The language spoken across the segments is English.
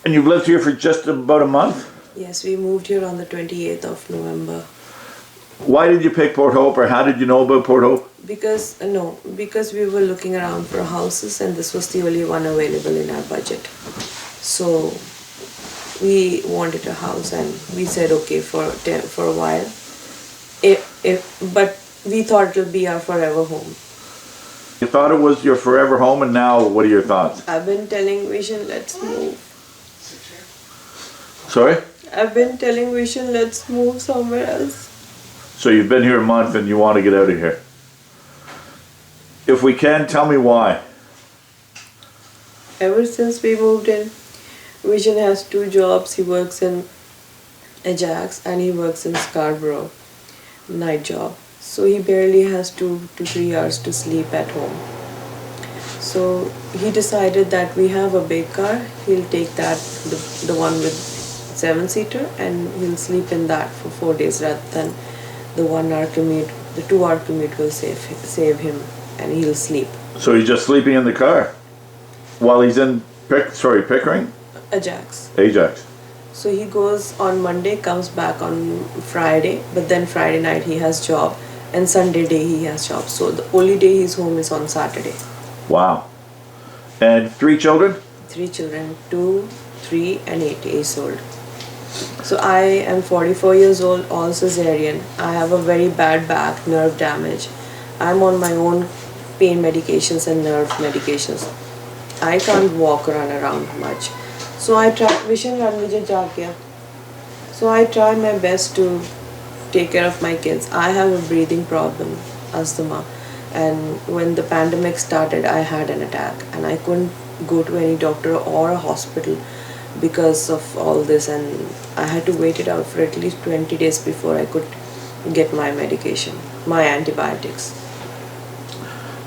And you've lived here for just about a month? Yes, we moved here on the 28th of November. Why did you pick Port Hope, or how did you know about Port Hope? Because we were looking around for houses and this was the only one available in our budget. So we wanted a house and we said okay for a while. But we thought it would be our forever home. You thought it was your forever home, and now what are your thoughts? I've been telling Vision, let's move. Sorry? I've been telling Vision, let's move somewhere else. So you've been here a month and you want to get out of here. If we can, tell me why. Ever since we moved in, Vision has 2 jobs. He works in Ajax and he works in Scarborough, night job. So he barely has 2 to 3 hours to sleep at home. So he decided that we have a big car. He'll take that, the one with 7-seater, and he'll sleep in that for 4 days rather than the 1 hour commute. The 2 hour commute will save him, and he'll sleep. So he's just sleeping in the car while he's in Pickering? Ajax. Ajax. So he goes on Monday, comes back on Friday, but then Friday night he has job, and Sunday day he has job. So the only day he's home is on Saturday. Wow. And 3 children? 3 children, 2, 3, and 8 years old. So I am 44 years old, all cesarean. I have a very bad back, nerve damage. I'm on my own pain medications and nerve medications. I can't walk or run around much. So I try, So I try my best to take care of my kids. I have a breathing problem, asthma. And when the pandemic started, I had an attack and I couldn't go to any doctor or a hospital because of all this, and I had to wait it out for at least 20 days before I could get my medication, my antibiotics.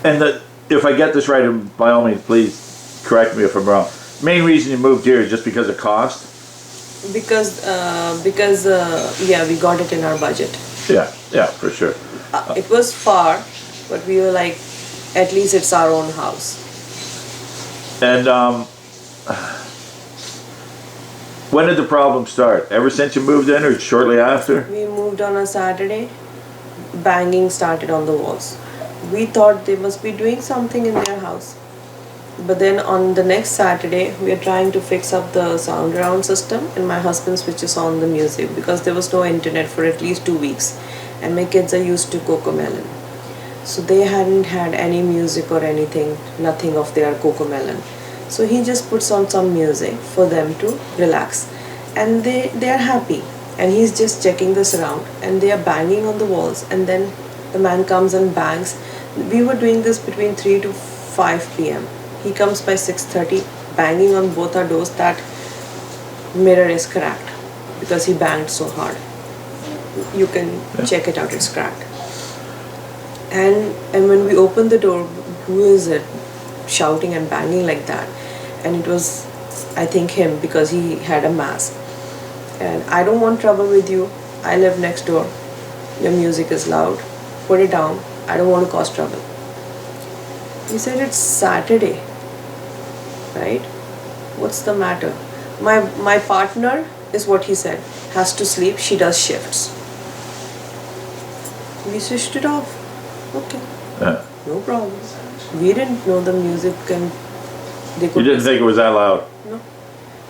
And if I get this right, and by all means, please correct me if I'm wrong. Main reason you moved here is just because of cost? Because we got it in our budget. Yeah, for sure. It was far, but we were like, at least it's our own house. And when did the problem start? Ever since you moved in or shortly after? We moved on a Saturday. Banging started on the walls. We thought they must be doing something in their house. But then on the next Saturday, we are trying to fix up the sound around system, and my husband switches on the music because there was no internet for at least 2 weeks. And my kids are used to Cocomelon. So they hadn't had any music or anything, nothing of their Cocomelon. So he just puts on some music for them to relax. And they are happy. And he's just checking the surround. And they are banging on the walls. And then the man comes and bangs. We were doing this between 3 to 5 p.m. He comes by 6:30, banging on both our doors. That mirror is cracked because he banged so hard. You can check it out, it's cracked. And when we opened the door, who is it shouting and banging like that? And it was, I think, him, because he had a mask. And I don't want trouble with you. I live next door. Your music is loud. Put it down. I don't want to cause trouble. He said, it's Saturday, right? What's the matter? My partner, is what he said, has to sleep. She does shifts. We switched it off. Okay. Yeah. No problem. We didn't know the music and they could. You didn't think it was that loud? No.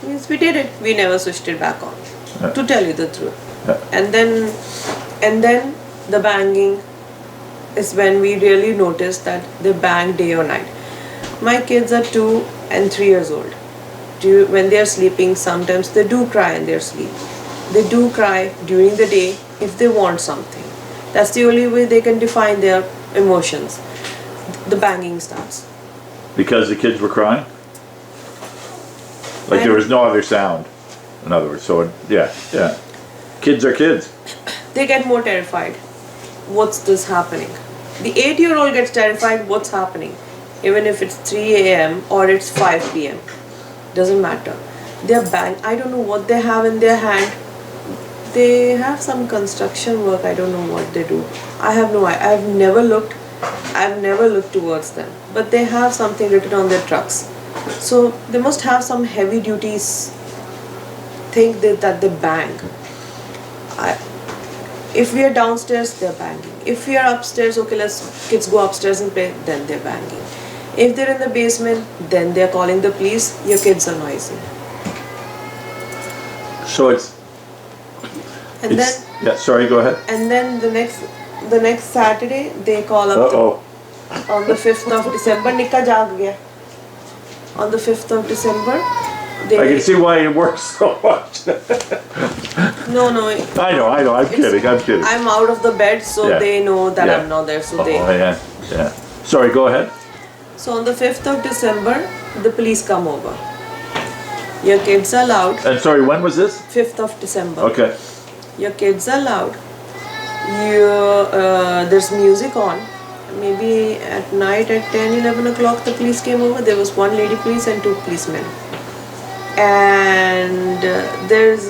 Yes, we did it. We never switched it back on. Yeah. To tell you the truth. Yeah. And then the banging is when we really noticed that they bang day or night. My kids are 2 and 3 years old. When they are sleeping, sometimes they do cry in their sleep. They do cry during the day if they want something. That's the only way they can define their emotions. The banging starts. Because the kids were crying? Like there was no other sound, in other words. So, yeah. Kids are kids. They get more terrified. What's this happening? The 8-year-old gets terrified, what's happening? Even if it's 3 a.m. or it's 5 p.m. Doesn't matter. They're I don't know what they have in their hand. They have some construction work. I don't know what they do. I have no idea. I've never looked towards them. But they have something written on their trucks. So they must have some heavy duties think that they bang. If we are downstairs, they're banging. If we are upstairs, okay, kids go upstairs and play, then they're banging. If they're in the basement, then they're calling the police, your kids are noisy. So it's And yeah, sorry, go ahead. then the next Saturday, they call up on the 5th of December, Nika jaag gaya. On the 5th of December, I can see why it works so much. No. I know, I'm kidding. I'm out of the bed, so Yeah. they know that Yeah. I'm not there, so Oh, they... yeah. Sorry, go ahead. So on the 5th of December, the police come over. Your kids are loud. And sorry, when was this? 5th of December. Okay. Your kids are loud. There's music on. Maybe at night at 10, 11 o'clock the police came over. There was one lady police and two policemen. And there's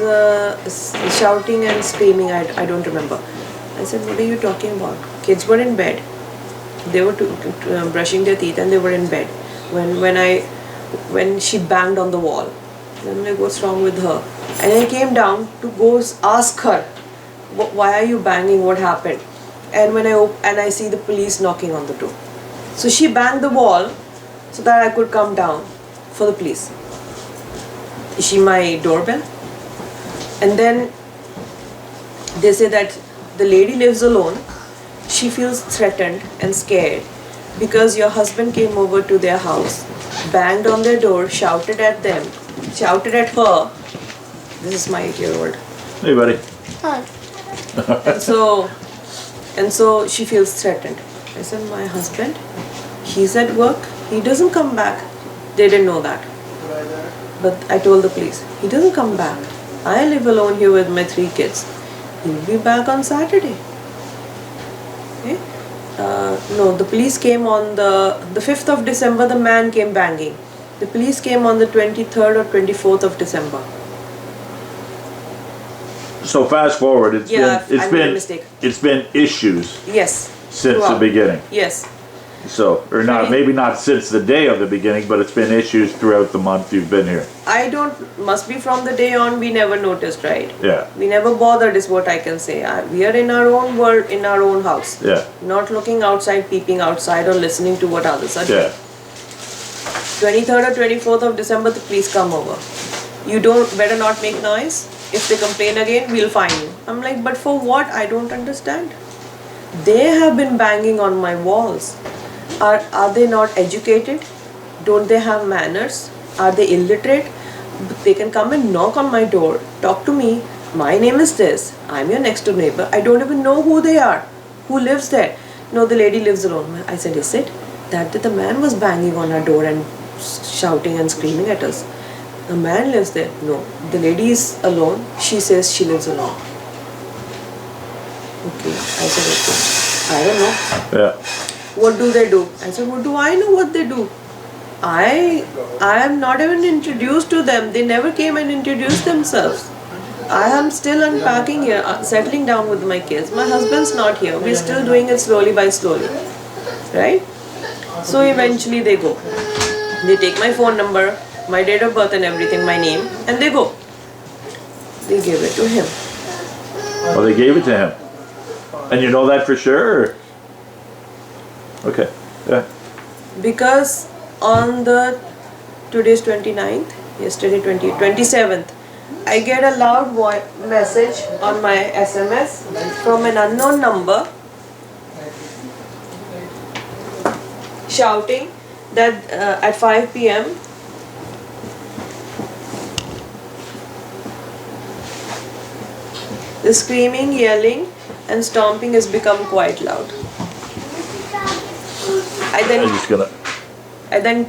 shouting and screaming. I don't remember. I said, what are you talking about? Kids were in bed. They were brushing their teeth and they were in bed. When she banged on the wall. Then I'm like, what's wrong with her? And I came down to go ask her, why are you banging? What happened? And when I see the police knocking on the door. So she banged the wall so that I could come down for the police. Is she my doorbell? And then they say that the lady lives alone. She feels threatened and scared because your husband came over to their house, banged on their door, shouted at them, shouted at her. This is my 8-year-old. Hey, buddy. Hi. And so she feels threatened. I said, my husband, he's at work, he doesn't come back. They didn't know that. But I told the police, he doesn't come back. I live alone here with my 3 kids. He'll be back on Saturday. Okay? No, the police came on the 5th of December, the man came banging. The police came on the 23rd or 24th of December. So fast forward, I made a mistake. it's been issues Yes. since Throughout. the beginning. Yes. So, or not, Right. maybe not since the day of the beginning, but it's been issues throughout the month you've been here. Must be from the day on we never noticed, right? Yeah, We never bothered is what I can say. We are in our own world, in our own house. yeah, Not looking outside, peeping outside or listening to what others are doing. yeah. 23rd or 24th of December, the police come over. You better not make noise. If they complain again, we'll fine you. I'm like, but for what? I don't understand. They have been banging on my walls. Are they not educated? Don't they have manners? Are they illiterate? They can come and knock on my door, talk to me. My name is this. I'm your next door neighbor. I don't even know who they are. Who lives there? No, the lady lives alone. I said, is it? That the man was banging on our door and shouting and screaming at us. The man lives there. No, the lady is alone. She says she lives alone. Okay, I said, okay. I don't know. Yeah. What do they do? I said, what do I know what they do? I am not even introduced to them. They never came and introduced themselves. I am still unpacking here, settling down with my kids. My husband's not here. We're still doing it slowly by slowly. Right? So eventually they go. They take my phone number, my date of birth and everything, my name, and they go. They give it to him. Well, they gave it to him. And you know that for sure? Or? Okay, yeah. Because on today's 29th, yesterday 27th, I get a loud message on my SMS from an unknown number shouting that at 5 p.m. the screaming, yelling and stomping has become quite loud. I I'm just gonna, then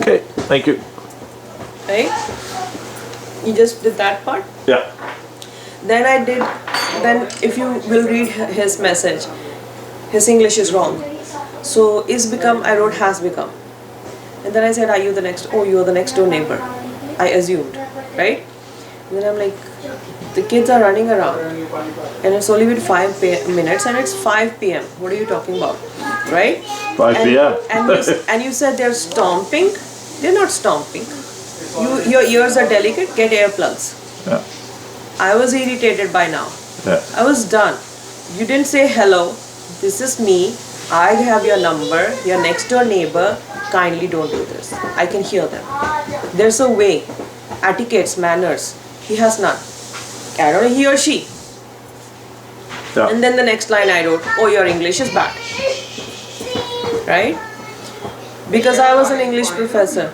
okay, thank you. right? You just did that part. Yeah, Then if you will read his message, his English is wrong. So is become, I wrote has become. And then I said, are you the next, oh, you're the next door neighbor. I assumed, right? And then I'm like, the kids are running around and it's only been 5 minutes and it's 5 p.m. What are you talking about? right? 5 p.m. And you said they're stomping. They're not stomping. Your ears are delicate. Get earplugs. Yeah. I was irritated by now. Yeah. I was done. You didn't say hello. This is me. I have your number. Your next door neighbor. Kindly don't do this. I can hear them. There's a way. Etiquettes, manners. He has none. I don't know, he or she. Yeah. And then the next line I wrote, oh, your English is bad. Right? Because I was an English professor.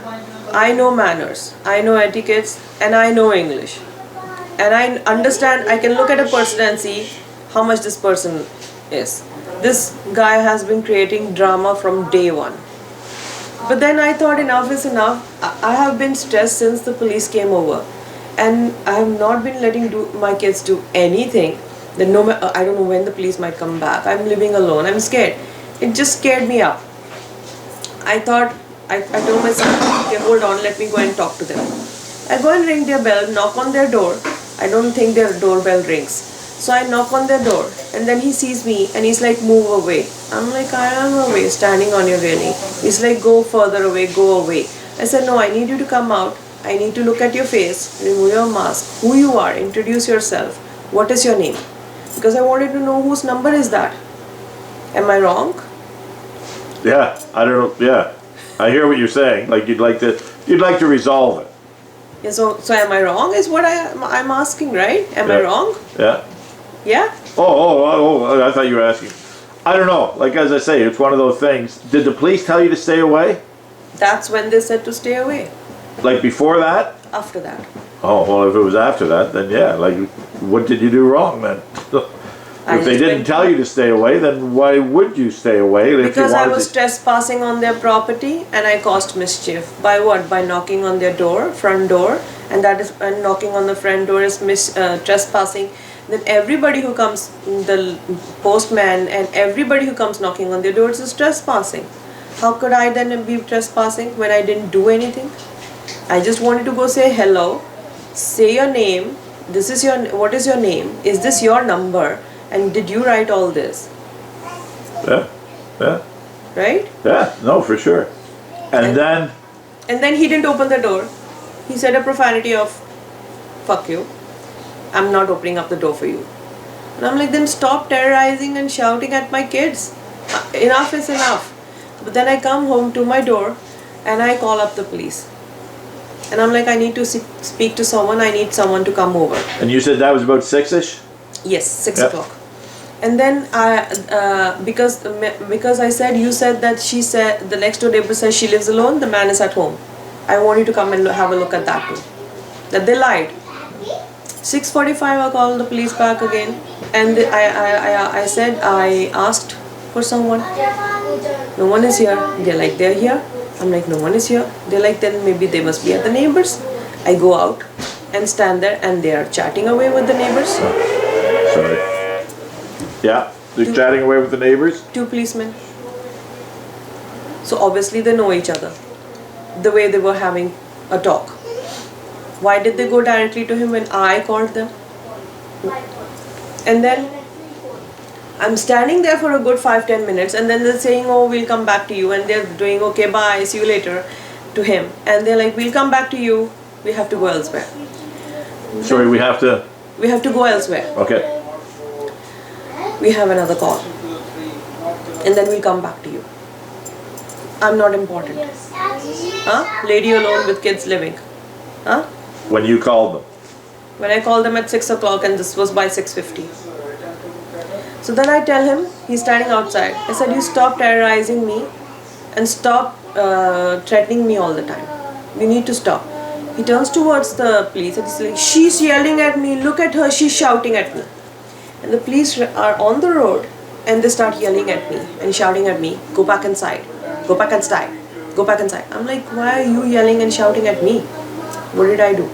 I know manners, I know etiquettes, and I know English. And I understand, I can look at a person and see how much this person is. This guy has been creating drama from day one. But then I thought enough is enough. I have been stressed since the police came over. And I have not been letting my kids do anything. Then I don't know when the police might come back. I'm living alone. I'm scared. It just scared me up. I thought, I told myself, okay, hold on, let me go and talk to them. I go and ring their bell, knock on their door. I don't think their doorbell rings. So I knock on their door, and then he sees me and he's like, move away. I'm like, I am away, standing on your railing. He's like, go further away, go away. I said, no, I need you to come out. I need to look at your face, remove your mask, who you are, introduce yourself. What is your name? Because I wanted to know whose number is that. Am I wrong? Yeah, I don't know. Yeah, I hear what you're saying. Like you'd like to resolve it. Yeah, so am I wrong? Is what I'm asking, right? Am I wrong? Yeah. Yeah. Oh, I thought you were asking. I don't know. Like as I say, it's one of those things. Did the police tell you to stay away? That's when they said to stay away. Like before that? After that. Oh, well, if it was after that, then yeah. Like, what did you do wrong then? If they didn't tell you to stay away, then why would you stay away? If Because you I wanted was trespassing on their property and I caused mischief. By what? By knocking on their door, front door, and knocking on the front door is trespassing. Then everybody who comes, the postman and everybody who comes knocking on their doors is trespassing. How could I then be trespassing when I didn't do anything? I just wanted to go say hello, say your name. What is your name? Is this your number? And did you write all this? Yeah. Right? Yeah, no, for sure. And then he didn't open the door. He said a profanity of, fuck you. I'm not opening up the door for you. And I'm like, then stop terrorizing and shouting at my kids. Enough is enough. But then I come home to my door and I call up the police. And I'm like, I need to speak to someone. I need someone to come over. And you said that was about 6ish? Yes, 6 o'clock. And then because I said, you said that she said, the next door neighbor says she lives alone, the man is at home. I want you to come and have a look at that too. That they lied. 6:45 I called the police back again. And I said, I asked for someone. No one is here. They're like, they're here. I'm like, no one is here. They're like, then maybe they must be at the neighbors. I go out and stand there and they are chatting away with the neighbors. Sorry. Yeah, they're chatting away with the neighbors? 2 policemen. So obviously they know each other. The way they were having a talk. Why did they go directly to him when I called them? And then I'm standing there for a good 5-10 minutes and then they're saying, oh, we'll come back to you. And they're doing, okay, bye, see you later to him. And they're like, we'll come back to you. We have to go elsewhere. Sorry, we have to... We have to go elsewhere. Okay. We have another call. And then we'll come back to you. I'm not important. Huh? Lady alone with kids living. Huh? When you called them? When I called them at 6 o'clock and this was by 6:50. So then I tell him, he's standing outside. I said, you stop terrorizing me and stop threatening me all the time. We need to stop. He turns towards the police and he's like, she's yelling at me, look at her, she's shouting at me. And the police are on the road and they start yelling at me and shouting at me, go back inside, go back inside, go back inside. I'm like, why are you yelling and shouting at me? What did I do?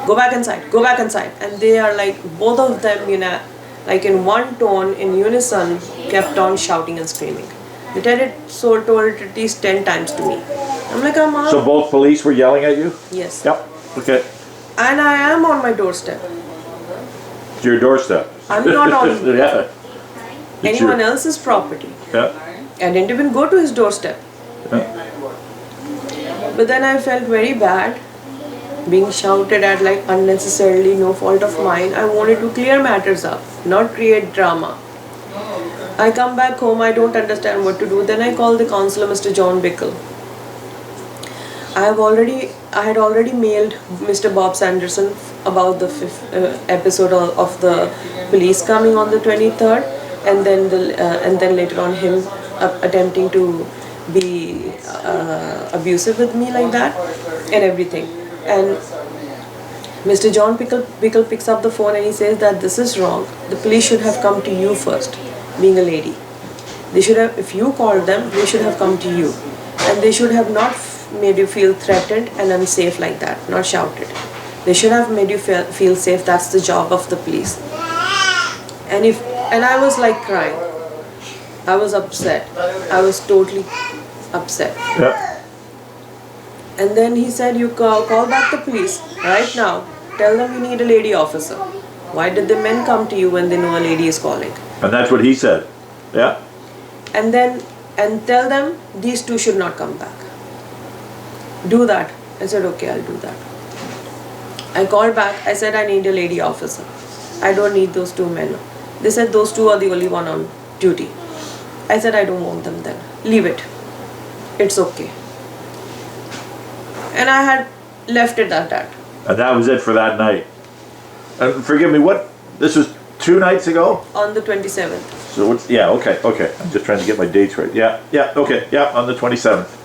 Go back inside, go back inside. And they are like, both of them, like in one tone, in unison, kept on shouting and screaming. They told it at least 10 times to me. I'm like, So both police were yelling at you? Yes. Yep. Okay. And I am on my doorstep. It's your doorstep. I'm not on Yeah. anyone else's property. Yeah. I didn't even go to his doorstep. Yeah. But then I felt very bad being shouted at like unnecessarily, no fault of mine. I wanted to clear matters up, not create drama. I come back home, I don't understand what to do. Then I call the counselor, Mr. John Bickle. I had already mailed Mr. Bob Sanderson about the episode of the police coming on the 23rd, and then later on him attempting to be abusive with me like that and everything. And Mr. John Bickle picks up the phone and he says that this is wrong. The police should have come to you first, being a lady. They should have, if you called them, they should have come to you, and they should have not made you feel threatened and unsafe like that, not shouted. They should have made you feel safe. That's the job of the police. And I was like crying. I was upset. I was totally upset. Yeah. And then he said, you call back the police right now. Tell them you need a lady officer. Why did the men come to you when they know a lady is calling? And that's what he said. Yeah. And tell them these two should not come back. Do that. I said, okay, I'll do that. I called back. I said, I need a lady officer. I don't need those two men. They said those two are the only one on duty. I said, I don't want them then. Leave it. It's okay. And I had left it at that. And that was it for that night. And forgive me, this was 2 nights ago? On the 27th. So yeah, okay. I'm just trying to get my dates right. Yeah, okay, on the 27th.